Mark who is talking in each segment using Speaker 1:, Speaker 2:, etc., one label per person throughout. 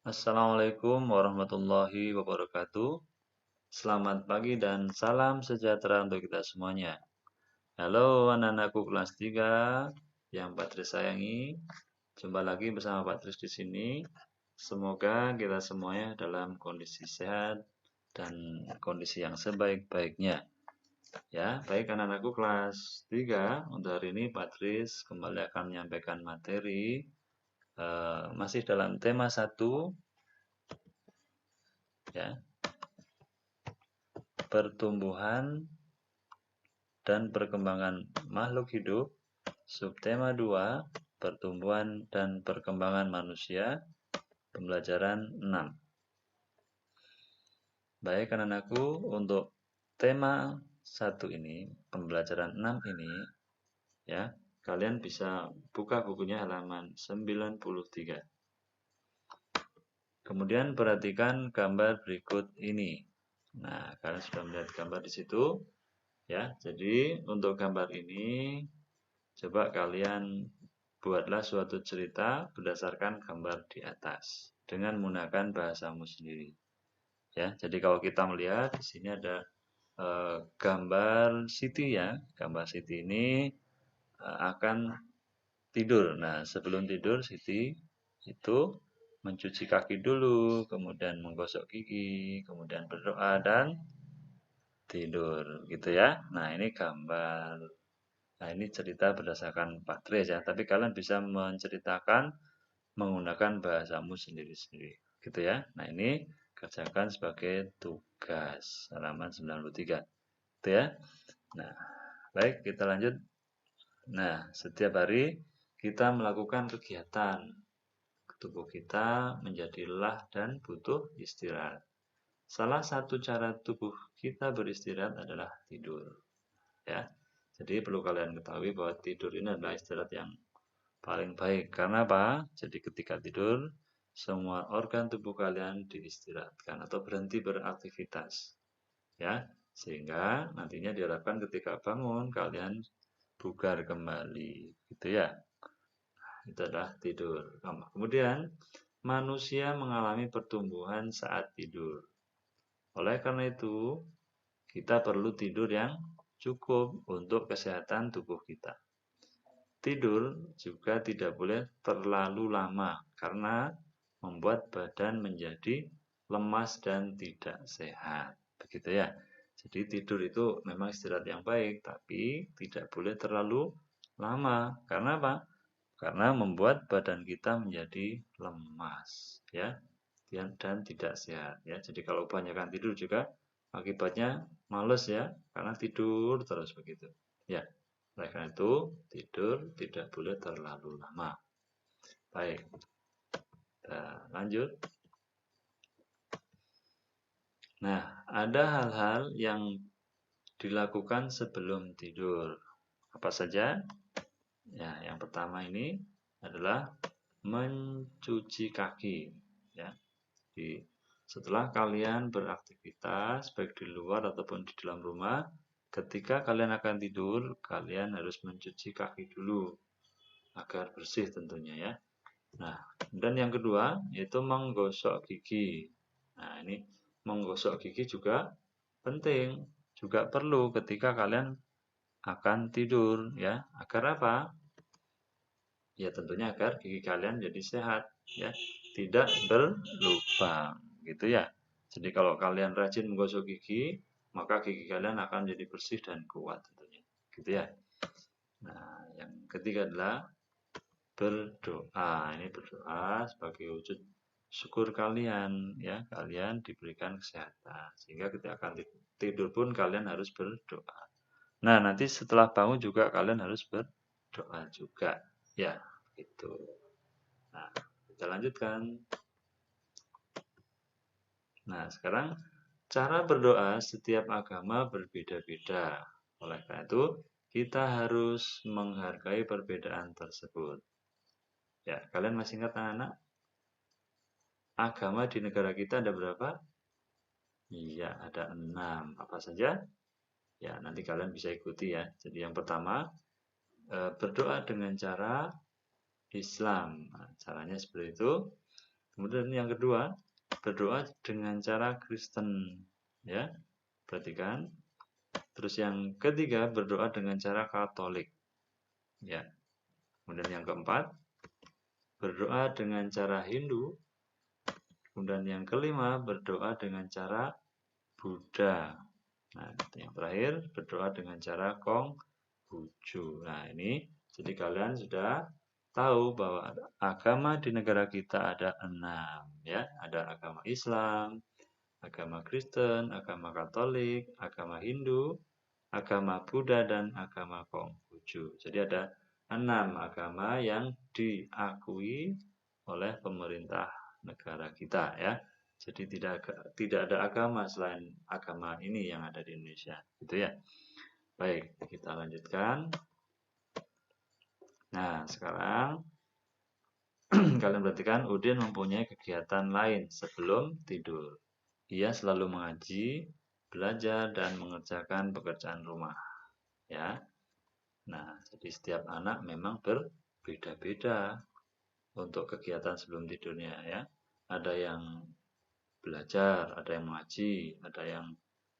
Speaker 1: Assalamualaikum warahmatullahi wabarakatuh. Selamat pagi dan salam sejahtera untuk kita semuanya. Halo anak-anakku kelas 3 yang Patris sayangi. Jumpa lagi bersama Patris di sini. Semoga kita semuanya dalam kondisi sehat dan kondisi yang sebaik-baiknya. Ya, baik anak-anakku kelas 3, untuk hari ini Patris kembali akan menyampaikan materi masih dalam tema 1 ya, pertumbuhan dan perkembangan makhluk hidup. Subtema 2, pertumbuhan dan perkembangan manusia, pembelajaran 6. Baik anak-anakku, untuk tema 1 ini, pembelajaran 6 ini, ya, kalian bisa buka bukunya halaman 93. Kemudian perhatikan gambar berikut ini. Nah, kalian sudah melihat gambar di situ, ya. Jadi untuk gambar ini coba kalian buatlah suatu cerita berdasarkan gambar di atas dengan menggunakan bahasamu sendiri. Ya, jadi kalau kita melihat di sini ada gambar Siti ya. Gambar Siti ini akan tidur. Nah, sebelum tidur Siti itu mencuci kaki dulu, kemudian menggosok gigi, kemudian berdoa dan tidur gitu ya. Nah, ini gambar. Nah, ini cerita berdasarkan Patris ya, tapi kalian bisa menceritakan menggunakan bahasamu sendiri-sendiri, gitu ya. Nah, ini kerjakan sebagai tugas halaman 93, gitu ya. Nah, baik, kita lanjut. Nah, setiap hari kita melakukan kegiatan. Tubuh kita menjadi lelah dan butuh istirahat. Salah satu cara tubuh kita beristirahat adalah tidur, ya. Jadi perlu kalian ketahui bahwa tidur ini adalah istirahat yang paling baik. Karena apa? Jadi ketika tidur, semua organ tubuh kalian diistirahatkan atau berhenti beraktivitas. Ya, sehingga nantinya diharapkan ketika bangun kalian bugar kembali, gitu ya. Itu adalah tidur. Kemudian manusia mengalami pertumbuhan saat tidur. Oleh karena itu, kita perlu tidur yang cukup untuk kesehatan tubuh kita. Tidur juga tidak boleh terlalu lama karena membuat badan menjadi lemas dan tidak sehat. Begitu ya. Jadi tidur itu memang istirahat yang baik, tapi tidak boleh terlalu lama. Karena apa? Karena membuat badan kita menjadi lemas, ya, dan tidak sehat. Ya, jadi kalau kebanyakan tidur juga akibatnya males ya, karena tidur terus begitu. Ya. Oleh karena itu, tidur tidak boleh terlalu lama. Baik, kita lanjut. Nah, ada hal-hal yang dilakukan sebelum tidur. Apa saja? Ya, yang pertama ini adalah mencuci kaki. Ya, setelah kalian beraktivitas, baik di luar ataupun di dalam rumah, ketika kalian akan tidur, kalian harus mencuci kaki dulu agar bersih tentunya ya. Nah, dan yang kedua yaitu menggosok gigi. Nah, ini menggosok gigi juga penting, juga perlu ketika kalian akan tidur ya. Agar apa? Ya tentunya agar gigi kalian jadi sehat ya, tidak berlubang gitu ya. Jadi kalau kalian rajin menggosok gigi, maka gigi kalian akan jadi bersih dan kuat tentunya. Gitu ya. Nah, yang ketiga adalah berdoa. Ini berdoa sebagai wujud syukur kalian ya, kalian diberikan kesehatan. Sehingga ketika akan tidur pun kalian harus berdoa. Nah, nanti setelah bangun juga kalian harus berdoa juga. Ya, itu. Nah, kita lanjutkan. Nah, sekarang cara berdoa setiap agama berbeda-beda. Oleh karena itu, kita harus menghargai perbedaan tersebut. Ya, kalian masih ingat anak-anak? Agama di negara kita ada berapa? Iya, ada 6. Apa saja? Ya, nanti kalian bisa ikuti ya. Jadi yang pertama, berdoa dengan cara Islam. Nah, caranya seperti itu. Kemudian yang kedua, berdoa dengan cara Kristen, ya. Perhatikan. Terus yang ketiga, berdoa dengan cara Katolik, ya. Kemudian yang keempat, berdoa dengan cara Hindu. Kemudian yang kelima, berdoa dengan cara Buddha. Nah, yang terakhir, berdoa dengan cara Konghucu. Nah, ini jadi kalian sudah tahu bahwa agama di negara kita ada 6, ya. Ada agama Islam, agama Kristen, agama Katolik, agama Hindu, agama Buddha, dan agama Konghucu. Jadi ada 6 agama yang diakui oleh pemerintah negara kita, ya. Jadi tidak ada agama selain agama ini yang ada di Indonesia, gitu ya. Baik, kita lanjutkan. Nah, sekarang kalian perhatikan Udin mempunyai kegiatan lain sebelum tidur. Ia selalu mengaji, belajar, dan mengerjakan pekerjaan rumah. Ya. Nah, jadi setiap anak memang berbeda-beda untuk kegiatan sebelum tidurnya, ya. Ada yang belajar, ada yang mengaji, ada yang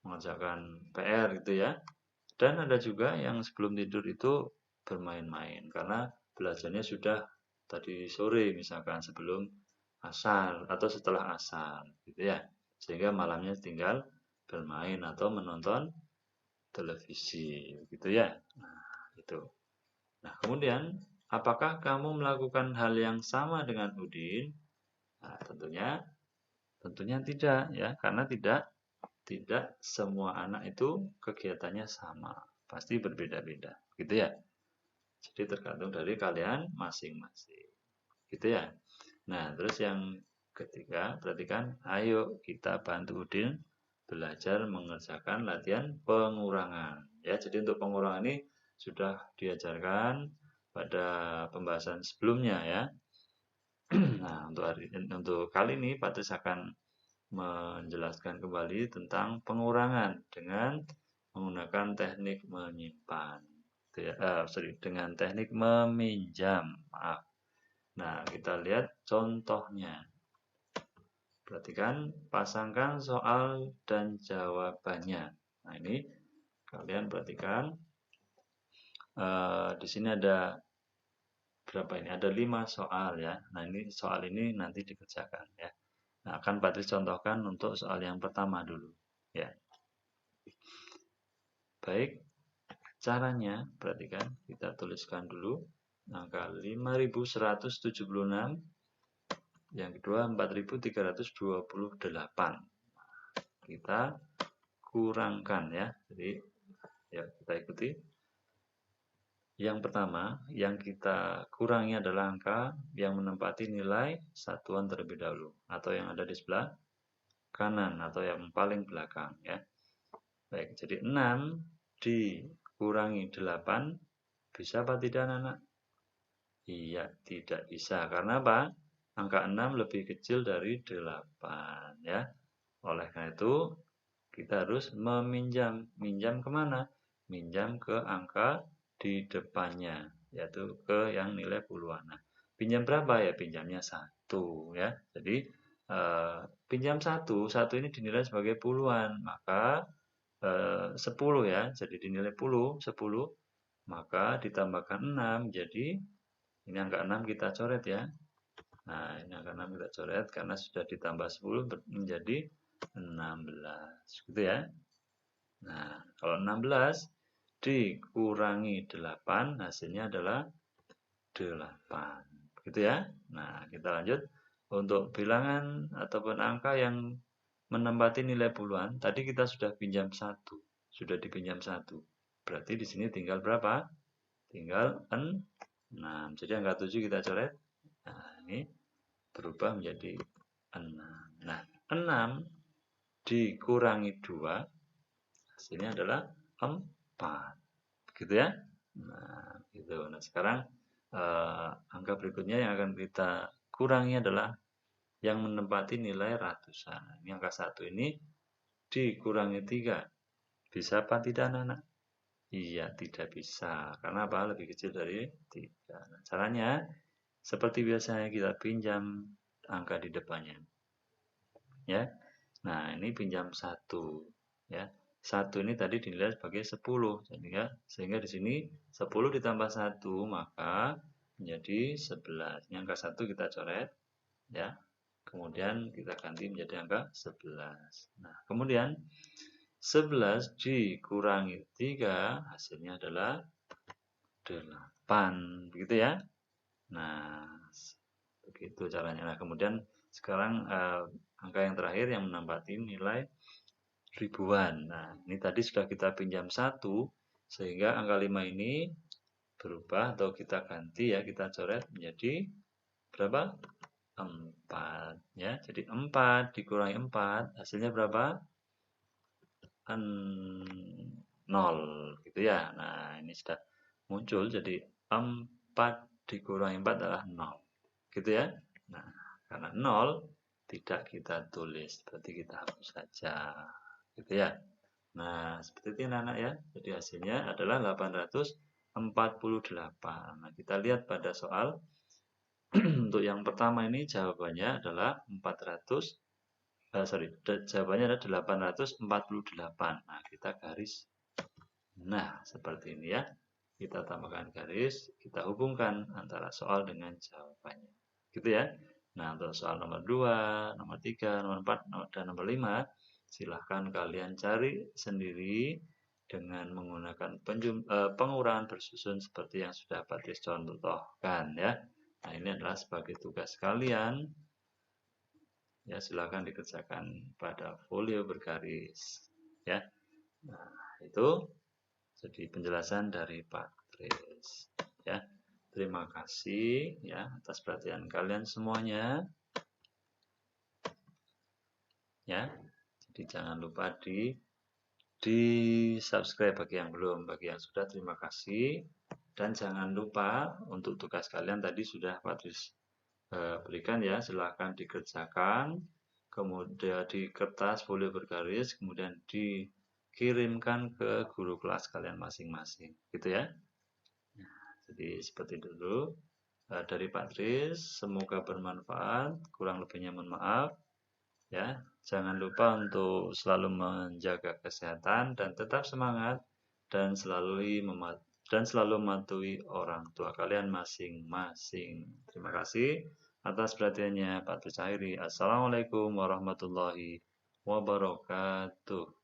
Speaker 1: mengerjakan PR gitu ya. Dan ada juga yang sebelum tidur itu bermain-main karena belajarnya sudah tadi sore misalkan sebelum asar atau setelah asar gitu ya. Sehingga malamnya tinggal bermain atau menonton televisi gitu ya. Nah, itu. Nah, kemudian apakah kamu melakukan hal yang sama dengan Udin? Nah, tentunya tidak ya, karena tidak semua anak itu kegiatannya sama, pasti berbeda-beda, gitu ya. Jadi tergantung dari kalian masing-masing, gitu ya. Nah, terus yang ketiga, perhatikan, ayo kita bantu Udin belajar mengerjakan latihan pengurangan. Ya, jadi untuk pengurangan ini sudah diajarkan pada pembahasan sebelumnya ya. Nah, untuk kali ini Patris akan menjelaskan kembali tentang pengurangan dengan menggunakan teknik menyimpan. Dengan teknik meminjam. Maaf. Nah, kita lihat contohnya. Perhatikan, pasangkan soal dan jawabannya. Nah, ini kalian perhatikan. Di sini ada berapa ini? Ada 5 soal ya. Nah, ini soal ini nanti dikerjakan ya. Nah, akan Patris contohkan untuk soal yang pertama dulu. Ya. Baik, caranya perhatikan, kita tuliskan dulu angka 5176, yang kedua 4328. Kita kurangkan ya. Jadi ya kita ikuti. Yang pertama, yang kita kurangi adalah angka yang menempati nilai satuan terlebih dahulu atau yang ada di sebelah kanan atau yang paling belakang ya. Baik, jadi 6 dikurangi 8 bisa apa tidak anak-anak? Iya, tidak bisa. Karena apa? Angka 6 lebih kecil dari 8 ya. Oleh karena itu kita harus meminjam. Minjam kemana? Minjam ke angka di depannya, yaitu ke yang nilai puluhan. Nah, pinjam berapa ya? Pinjamnya 1 ya. Jadi pinjam 1 ini dinilai sebagai puluhan, maka 10 ya, jadi dinilai 10, maka ditambahkan 6, jadi ini angka 6 kita coret ya. Nah, ini angka 6 kita coret karena sudah ditambah 10 menjadi 16, gitu ya. Nah, kalau 16 dikurangi 8, hasilnya adalah 8, gitu ya. Nah, kita lanjut untuk bilangan ataupun angka yang menempati nilai puluhan. Tadi kita sudah pinjam 1, sudah dipinjam 1. Berarti di sini tinggal berapa? Tinggal 6. Jadi angka 7 kita coret. Nah, ini berubah menjadi 6. Nah, 6 dikurangi 2, hasilnya adalah 4. Gitu ya. Nah, gitu. Nah, sekarang angka berikutnya yang akan kita kurangi adalah yang menempati nilai ratusan. Ini angka 1 ini dikurangi 3. Bisa apa tidak anak-anak? Iya, tidak bisa. Karena apa? Lebih kecil dari 3. Nah, caranya seperti biasanya kita pinjam angka di depannya. Ya. Nah, ini pinjam 1 ya. 1 ini tadi dinilai sebagai 10 sehingga di sini 10 ditambah 1 maka menjadi 11. Ini angka 1 kita coret ya. Kemudian kita ganti menjadi angka 11. Nah, kemudian 11 dikurangi 3 hasilnya adalah 8. Begitu ya. Nah, begitu caranya. Nah, kemudian sekarang angka yang terakhir yang menempati nilai ribuan. Nah, ini tadi sudah kita pinjam 1 sehingga angka 5 ini berubah atau kita ganti ya, kita coret menjadi berapa? 4 ya. Jadi 4 dikurangi 4 hasilnya berapa? 0 gitu ya. Nah, ini sudah muncul jadi 4 dikurangi 4 adalah 0. Gitu ya. Nah, karena 0 tidak kita tulis, berarti kita hapus saja. Gitu ya. Nah, seperti itu anak-anak ya. Jadi hasilnya adalah 848. Nah, kita lihat pada soal untuk yang pertama ini jawabannya adalah jawabannya adalah 848. Nah, kita garis. Nah, seperti ini ya. Kita tambahkan garis, kita hubungkan antara soal dengan jawabannya. Gitu ya. Nah, untuk soal nomor 2, nomor 3, nomor 4, dan nomor 5, silahkan kalian cari sendiri dengan menggunakan pengurangan bersusun seperti yang sudah Pak Tris contohkan ya. Nah, ini adalah sebagai tugas kalian. Ya, silahkan dikerjakan pada folio bergaris ya. Nah, itu jadi penjelasan dari Pak Tris ya. Terima kasih ya atas perhatian kalian semuanya. Ya. Jadi jangan lupa di subscribe bagi yang belum, bagi yang sudah terima kasih. Dan jangan lupa untuk tugas kalian tadi sudah Pak Tris berikan ya, silahkan dikerjakan. Kemudian di kertas folio bergaris, kemudian dikirimkan ke guru kelas kalian masing-masing, gitu ya. Jadi seperti dulu dari Pak Tris, semoga bermanfaat. Kurang lebihnya mohon maaf. Ya, jangan lupa untuk selalu menjaga kesehatan dan tetap semangat dan selalu mematuhi orang tua kalian masing-masing. Terima kasih atas perhatiannya Pak Tris Assalamualaikum warahmatullahi wabarakatuh.